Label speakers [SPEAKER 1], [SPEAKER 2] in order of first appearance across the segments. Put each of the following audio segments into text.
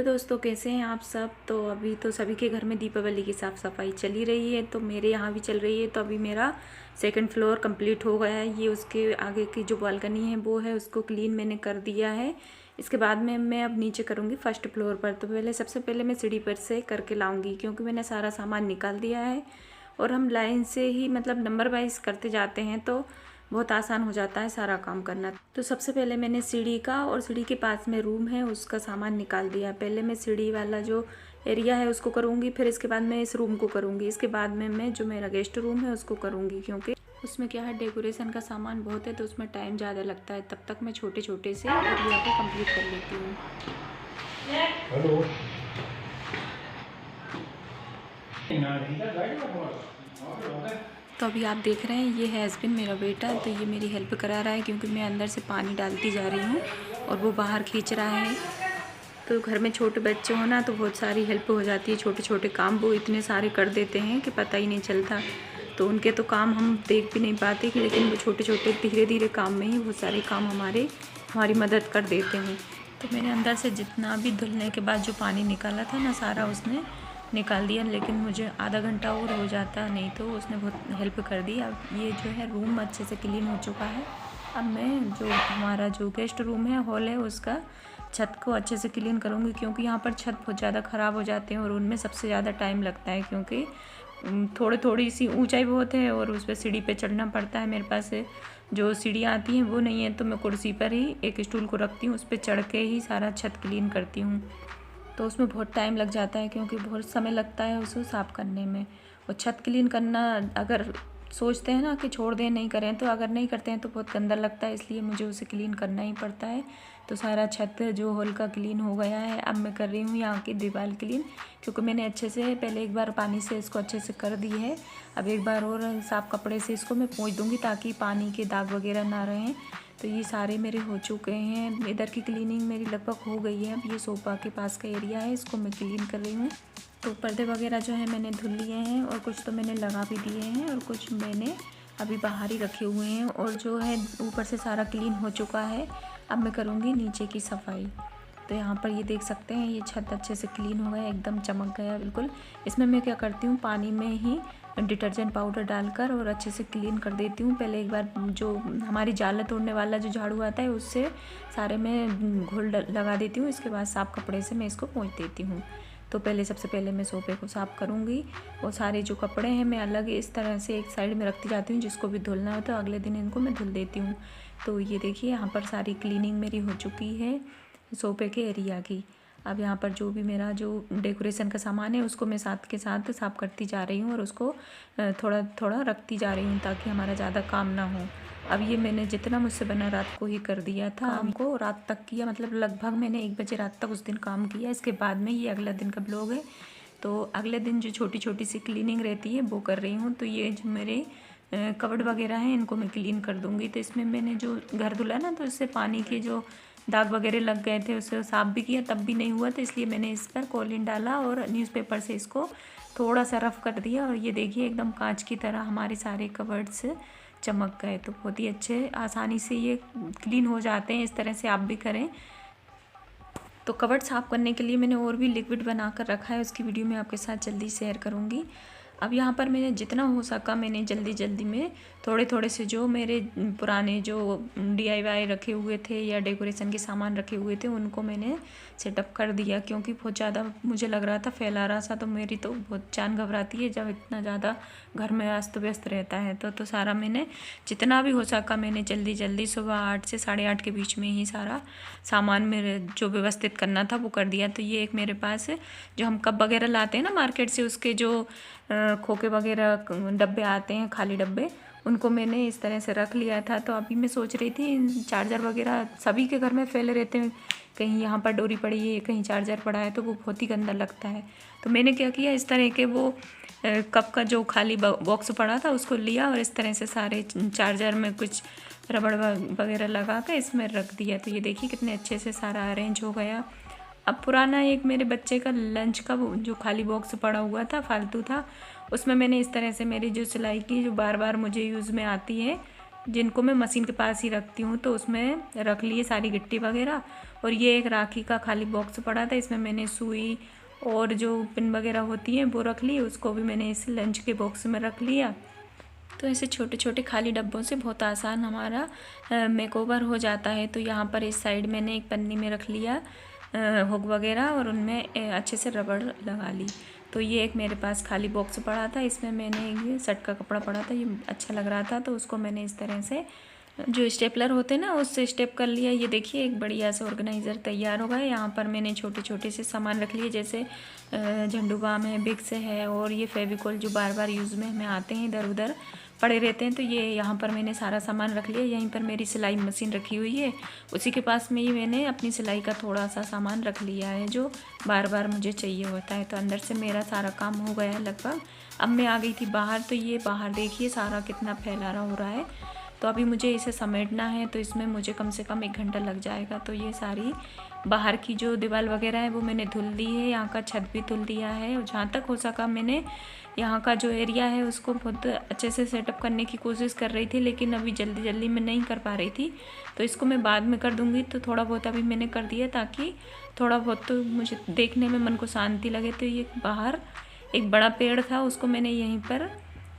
[SPEAKER 1] दोस्तों, कैसे हैं आप सब। तो अभी तो सभी के घर में दीपावली की साफ़ सफाई चली रही है, तो मेरे यहाँ भी चल रही है। तो अभी मेरा सेकंड फ्लोर कंप्लीट हो गया है। ये उसके आगे की जो बालकनी है वो है, उसको क्लीन मैंने कर दिया है। इसके बाद में मैं अब नीचे करूँगी फर्स्ट फ्लोर पर। तो सबसे पहले मैं सीढ़ी पर से करके लाऊँगी, क्योंकि मैंने सारा सामान निकाल दिया है। और हम लाइन से ही मतलब नंबर वाइज करते जाते हैं, तो बहुत आसान हो जाता है सारा काम करना। तो सबसे पहले मैंने सीढ़ी का, और सीढ़ी के पास में रूम है उसका सामान निकाल दिया। पहले मैं सीढ़ी वाला जो एरिया है उसको करूँगी, फिर इसके बाद मैं इस रूम को करूँगी। इसके बाद में मैं जो मेरा गेस्ट रूम है उसको करूँगी, क्योंकि उसमें क्या है, डेकोरेशन का सामान बहुत है, तो उसमें टाइम ज़्यादा लगता है। तब तक मैं छोटे छोटे से एरिया को कंप्लीट कर लेती हूँ।
[SPEAKER 2] हेलो।
[SPEAKER 1] तो अभी आप देख रहे हैं, ये है हस्बैंड मेरा बेटा। तो ये मेरी हेल्प करा रहा है, क्योंकि मैं अंदर से पानी डालती जा रही हूँ और वो बाहर खींच रहा है। तो घर में छोटे बच्चे हो ना, तो बहुत सारी हेल्प हो जाती है। छोटे छोटे काम वो इतने सारे कर देते हैं कि पता ही नहीं चलता। तो उनके तो काम हम देख भी नहीं पाते, लेकिन वो छोटे छोटे धीरे धीरे काम में ही वो सारे काम हमारी मदद कर देते हैं। तो मैंने अंदर से जितना भी धुलने के बाद जो पानी निकाला था ना, सारा उसने निकाल दिया। लेकिन मुझे आधा घंटा और हो जाता, नहीं तो उसने बहुत हेल्प कर दी। अब ये जो है रूम अच्छे से क्लीन हो चुका है। अब मैं जो हमारा जो गेस्ट रूम है, हॉल है, उसका छत को अच्छे से क्लीन करूँगी, क्योंकि यहाँ पर छत बहुत ज़्यादा ख़राब हो जाते हैं और उनमें सबसे ज़्यादा टाइम लगता है, क्योंकि थोड़ी सी ऊंचाई बहुत है और उस पर सीढ़ी पे चढ़ना पड़ता है। मेरे पास जो सीढ़ियाँ आती हैं वो नहीं है, तो मैं कुर्सी पर ही एक स्टूल को रखती हूँ, उस पर चढ़ के ही सारा छत क्लीन करती हूँ। तो उसमें बहुत टाइम लग जाता है, क्योंकि बहुत समय लगता है उसको साफ़ करने में। और छत क्लीन करना अगर सोचते हैं ना कि छोड़ दें, नहीं करें, तो अगर नहीं करते हैं तो बहुत गंदा लगता है, इसलिए मुझे उसे क्लीन करना ही पड़ता है। तो सारा छत जो हॉल का क्लीन हो गया है। अब मैं कर रही हूँ यहाँ की दीवार क्लीन, क्योंकि मैंने अच्छे से पहले एक बार पानी से इसको अच्छे से कर दी है। अब एक बार और साफ़ कपड़े से इसको मैं पोंछ दूँगी, ताकि पानी के दाग वगैरह ना रहें। तो ये सारे मेरे हो चुके हैं। इधर की क्लीनिंग मेरी लगभग हो गई है। अब ये सोफ़ा के पास का एरिया है, इसको मैं क्लीन कर रही हूँ। तो पर्दे वगैरह जो है मैंने धुल लिए हैं, और कुछ तो मैंने लगा भी दिए हैं, और कुछ मैंने अभी बाहर ही रखे हुए हैं। और जो है ऊपर से सारा क्लीन हो चुका है। अब मैं करूँगी नीचे की सफाई। तो यहाँ पर ये देख सकते हैं, ये छत अच्छे से क्लीन हो गया, एकदम चमक गया बिल्कुल। इसमें मैं क्या करती हूँ, पानी में ही डिटर्जेंट पाउडर डालकर और अच्छे से क्लीन कर देती हूँ। पहले एक बार जो हमारी जाला तोड़ने वाला जो झाड़ू आता है, उससे सारे में घोल लगा देती हूँ। इसके बाद साफ़ कपड़े से मैं इसको पोंछ देती हूँ। तो सबसे पहले मैं सोफे को साफ़ करूँगी, और सारे जो कपड़े हैं मैं अलग इस तरह से एक साइड में रखती जाती हूँ। जिसको भी धुलना हो तो अगले दिन इनको मैं धुल देती हूँ। तो ये देखिए, यहाँ पर सारी क्लीनिंग मेरी हो चुकी है सोफे के एरिया की। अब यहाँ पर जो भी मेरा जो डेकोरेशन का सामान है, उसको मैं साथ के साथ साफ़ करती जा रही हूँ, और उसको थोड़ा थोड़ा रखती जा रही हूँ, ताकि हमारा ज़्यादा काम ना हो। अब ये मैंने जितना मुझसे बना रात को ही कर दिया था। काम को रात तक किया, मतलब लगभग मैंने 1 बजे रात तक उस दिन काम किया। इसके बाद में ये अगला दिन का ब्लॉग है। तो अगले दिन जो छोटी छोटी सी क्लीनिंग रहती है वो कर रही हूँ। तो ये जो मेरे कबर्ड वगैरह हैं, इनको मैं क्लीन कर दूँगी। तो इसमें मैंने जो घर धुला ना, तो इससे पानी के जो दाग वगैरह लग गए थे, उसे साफ़ भी किया, तब भी नहीं हुआ। तो इसलिए मैंने इस पर कॉलिन डाला और न्यूज़पेपर से इसको थोड़ा सा रफ़ कर दिया। और ये देखिए, एकदम कांच की तरह हमारे सारे कबर्ड्स चमक गए। तो बहुत ही अच्छे आसानी से ये क्लीन हो जाते हैं। इस तरह से आप भी करें। तो कबर्ड साफ़ करने के लिए मैंने और भी लिक्विड बना कर रखा है, उसकी वीडियो मैं आपके साथ जल्दी शेयर करूँगी। अब यहाँ पर मैंने जितना हो सका, मैंने जल्दी जल्दी में थोड़े थोड़े से जो मेरे पुराने जो DIY रखे हुए थे या डेकोरेशन के सामान रखे हुए थे, उनको मैंने सेटअप कर दिया, क्योंकि बहुत ज़्यादा मुझे लग रहा था फैला रहा सा। तो मेरी तो बहुत जान घबराती है जब इतना ज़्यादा घर में अस्त व्यस्त रहता है। तो सारा मैंने जितना भी हो सका, मैंने जल्दी जल्दी सुबह 8 से 8:30 के बीच में ही सारा सामान मेरे जो व्यवस्थित करना था वो कर दिया। तो ये एक मेरे पास जो हम कप वगैरह लाते हैं ना मार्केट से, उसके जो खोखे वगैरह डब्बे आते हैं, खाली डब्बे, उनको मैंने इस तरह से रख लिया था। तो अभी मैं सोच रही थी, चार्जर वगैरह सभी के घर में फैले रहते हैं, कहीं यहाँ पर डोरी पड़ी है, कहीं चार्जर पड़ा है, तो वो बहुत ही गंदा लगता है। तो मैंने क्या किया, इस तरह के वो कप का जो खाली बॉक्स पड़ा था उसको लिया, और इस तरह से सारे चार्जर में कुछ रबड़ वगैरह लगा कर इसमें रख दिया। तो ये देखिए कितने अच्छे से सारा अरेंज हो गया। अब पुराना एक मेरे बच्चे का लंच का जो खाली बॉक्स पड़ा हुआ था, फालतू था, उसमें मैंने इस तरह से मेरी जो सिलाई की जो बार बार मुझे यूज़ में आती है, जिनको मैं मशीन के पास ही रखती हूँ, तो उसमें रख लिए सारी गिट्टी वगैरह। और ये एक राखी का खाली बॉक्स पड़ा था, इसमें मैंने सुई और जो पिन वगैरह होती हैं वो रख ली, उसको भी मैंने इस लंच के बॉक्स में रख लिया। तो ऐसे छोटे छोटे खाली डब्बों से बहुत आसान हमारा मेकओवर हो जाता है। तो यहाँ पर इस साइड मैंने एक पन्नी में रख लिया हुक वगैरह और उनमें अच्छे से रबड़ लगा ली। तो ये एक मेरे पास खाली बॉक्स पड़ा था, इसमें मैंने ये शर्ट का कपड़ा पड़ा था, ये अच्छा लग रहा था, तो उसको मैंने इस तरह से जो स्टेपलर होते हैं ना उससे स्टेप कर लिया। ये देखिए एक बढ़िया से ऑर्गेनाइज़र तैयार हो गया। यहाँ पर मैंने छोटे छोटे से सामान रख लिए, जैसे झंडू बाम है, बिक्स है और ये फेविकॉल जो बार बार यूज़ में हमें आते हैं, इधर उधर पड़े रहते हैं। तो ये यहाँ पर मैंने सारा सामान रख लिया। यहीं पर मेरी सिलाई मशीन रखी हुई है, उसी के पास में ही मैंने अपनी सिलाई का थोड़ा सा सामान रख लिया है जो बार बार मुझे चाहिए होता है। तो अंदर से मेरा सारा काम हो गया है लगभग। अब मैं आ गई थी बाहर, तो ये बाहर देखिए सारा कितना फैलाना हो रहा है। तो अभी मुझे इसे समेटना है, तो इसमें मुझे कम से कम 1 घंटा लग जाएगा। तो ये सारी बाहर की जो दीवार वगैरह है वो मैंने धुल दी है, यहाँ का छत भी धुल दिया है, और जहाँ तक हो सका मैंने यहाँ का जो एरिया है उसको बहुत अच्छे से सेटअप करने की कोशिश कर रही थी, लेकिन अभी जल्दी जल्दी मैं नहीं कर पा रही थी। तो इसको मैं बाद में कर दूँगी। तो थोड़ा बहुत अभी मैंने कर दिया ताकि थोड़ा बहुत तो मुझे देखने में मन को शांति लगे। तो ये बाहर एक बड़ा पेड़ था, उसको मैंने यहीं पर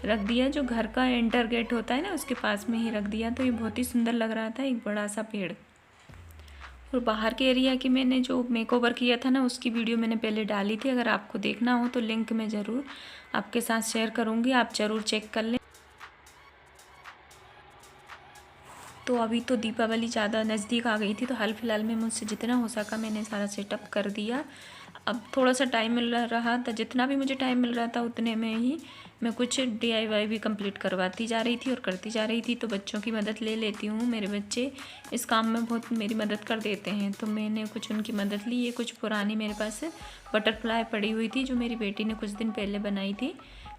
[SPEAKER 1] रख दिया, जो घर का एंटर गेट होता है ना उसके पास में ही रख दिया। तो ये बहुत ही सुंदर लग रहा था, एक बड़ा सा पेड़। और बाहर के एरिया की मैंने जो मेकओवर किया था ना उसकी वीडियो मैंने पहले डाली थी, अगर आपको देखना हो तो लिंक मैं ज़रूर आपके साथ शेयर करूँगी, आप ज़रूर चेक कर लें। तो अभी तो दीपावली ज़्यादा नज़दीक आ गई थी, तो हाल फिलहाल में मुझसे जितना हो सका मैंने सारा सेटअप कर दिया। अब थोड़ा सा टाइम मिल रहा था, जितना भी मुझे टाइम मिल रहा था उतने में ही मैं कुछ DIY भी कंप्लीट करवाती जा रही थी और करती जा रही थी। तो बच्चों की मदद ले लेती हूँ, मेरे बच्चे इस काम में बहुत मेरी मदद कर देते हैं, तो मैंने कुछ उनकी मदद ली। ये कुछ पुरानी मेरे पास बटरफ्लाई पड़ी हुई थी जो मेरी बेटी ने कुछ दिन पहले बनाई थी।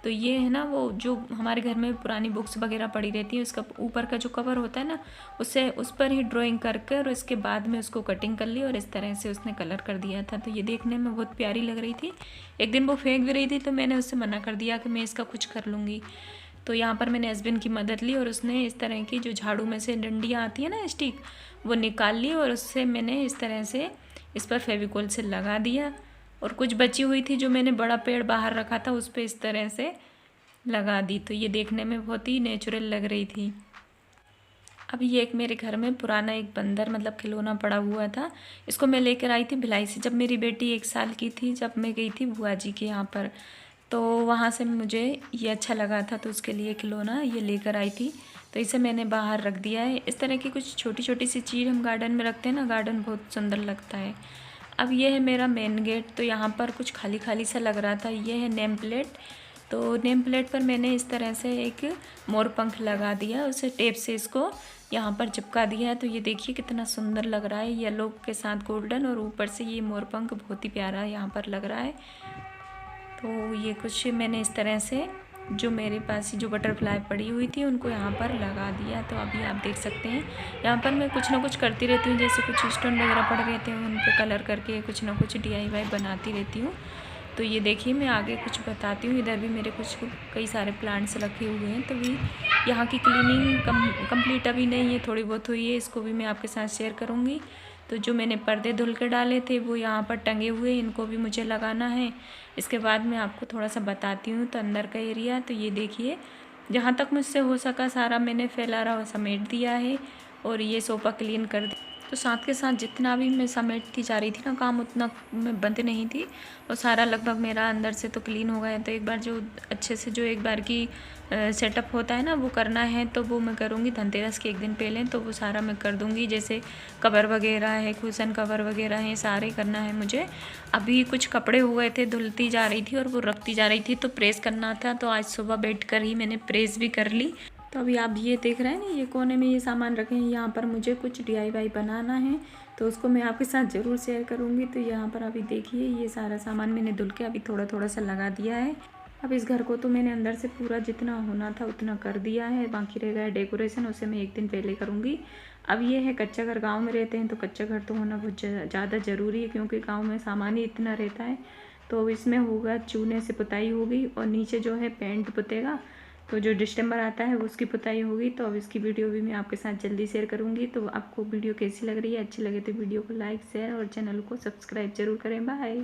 [SPEAKER 1] तो ये है ना वो जो हमारे घर में पुरानी बुक्स वगैरह पड़ी रहती है, उसका ऊपर का जो कवर होता है ना उससे उस पर ही ड्राइंग करके और इसके बाद में उसको कटिंग कर ली और इस तरह से उसने कलर कर दिया था। तो ये देखने में बहुत प्यारी लग रही थी। एक दिन वो फेंक भी रही थी तो मैंने उससे मना कर दिया कि मैं इसका कुछ कर लूँगी। तो यहाँ पर मैंने हस्बैंड की मदद ली और उसने इस तरह की जो झाड़ू में से डंडियाँ आती है ना स्टिक, वो निकाल ली और उससे मैंने इस तरह से इस पर फेविकोल से लगा दिया। और कुछ बची हुई थी जो मैंने बड़ा पेड़ बाहर रखा था उस पर इस तरह से लगा दी। तो ये देखने में बहुत ही नेचुरल लग रही थी। अब ये एक मेरे घर में पुराना एक बंदर मतलब खिलौना पड़ा हुआ था, इसको मैं लेकर आई थी भिलाई से जब मेरी बेटी 1 साल की थी, जब मैं गई थी बुआ जी के यहाँ पर। तो वहाँ से मुझे ये अच्छा लगा था तो उसके लिए खिलौना ये लेकर आई थी। तो इसे मैंने बाहर रख दिया है। इस तरह की कुछ छोटी छोटी सी चीज़ हम गार्डन में रखते हैं ना, गार्डन बहुत सुंदर लगता है। अब ये है मेरा मेन गेट, तो यहाँ पर कुछ खाली खाली सा लग रहा था। ये है नेम प्लेट, तो नेम प्लेट पर मैंने इस तरह से एक मोर पंख लगा दिया, उसे टेप से इसको यहाँ पर चिपका दिया है। तो ये देखिए कितना सुंदर लग रहा है, येलो के साथ गोल्डन और ऊपर से ये मोर पंख बहुत ही प्यारा यहाँ पर लग रहा है। तो ये कुछ मैंने इस तरह से जो मेरे पास जो बटरफ्लाई पड़ी हुई थी उनको यहाँ पर लगा दिया। तो अभी आप देख सकते हैं यहाँ पर मैं कुछ ना कुछ करती रहती हूँ, जैसे कुछ स्टोन वगैरह पड़ रहते हैं उन पर कलर करके कुछ ना कुछ DIY बनाती रहती हूँ। तो ये देखिए मैं आगे कुछ बताती हूँ। इधर भी मेरे कुछ कई सारे प्लांट्स रखे हुए हैं। तो भी यहाँ की क्लीनिंग कंप्लीट अभी नहीं है, थोड़ी बहुत हुई है, इसको भी मैं आपके साथ शेयर करूँगी। तो जो मैंने पर्दे धुल के डाले थे वो यहाँ पर टंगे हुए, इनको भी मुझे लगाना है। इसके बाद मैं आपको थोड़ा सा बताती हूँ। तो अंदर का एरिया, तो ये देखिए जहाँ तक मुझसे हो सका सारा मैंने फैला रहा समेट दिया है और ये सोफ़ा क्लीन कर दिया। तो साथ के साथ जितना भी मैं समेटती जा रही थी ना काम, उतना मैं बंद नहीं थी और सारा लगभग मेरा अंदर से तो क्लीन हो गया। तो एक बार जो अच्छे से जो एक बार की सेटअप होता है ना वो करना है, तो वो मैं करूँगी धनतेरस के 1 दिन पहले। तो वो सारा मैं कर दूँगी, जैसे कवर वगैरह है, कुशन कवर वगैरह है, सारे करना है मुझे। अभी कुछ कपड़े हो गए थे, धुलती जा रही थी और वो रखती जा रही थी, तो प्रेस करना था। तो आज सुबह बैठ कर ही मैंने प्रेस भी कर ली। तो अभी आप ये देख रहे हैं ना, ये कोने में ये सामान रखे हैं, यहाँ पर मुझे कुछ DIY बनाना है, तो उसको मैं आपके साथ ज़रूर शेयर करूँगी। तो यहाँ पर अभी देखिए ये सारा सामान मैंने धुल के अभी थोड़ा थोड़ा सा लगा दिया है। अब इस घर को तो मैंने अंदर से पूरा जितना होना था उतना कर दिया है, बाकी रह गया डेकोरेशन, उसे मैं 1 दिन पहले करूँगी। अब ये है कच्चा घर, गाँव में रहते हैं तो कच्चा घर तो होना बहुत ज़्यादा ज़रूरी है, क्योंकि गाँव में सामान ही इतना रहता है। तो इसमें होगा चूने से पुताई होगी और नीचे जो है पेंट पुतेगा। तो जो दिसंबर आता है वो उसकी पुताई होगी। तो अब इसकी वीडियो भी मैं आपके साथ जल्दी शेयर करूँगी। तो आपको वीडियो कैसी लग रही है, अच्छी लगे तो वीडियो को लाइक शेयर और चैनल को सब्सक्राइब जरूर करें। बाय।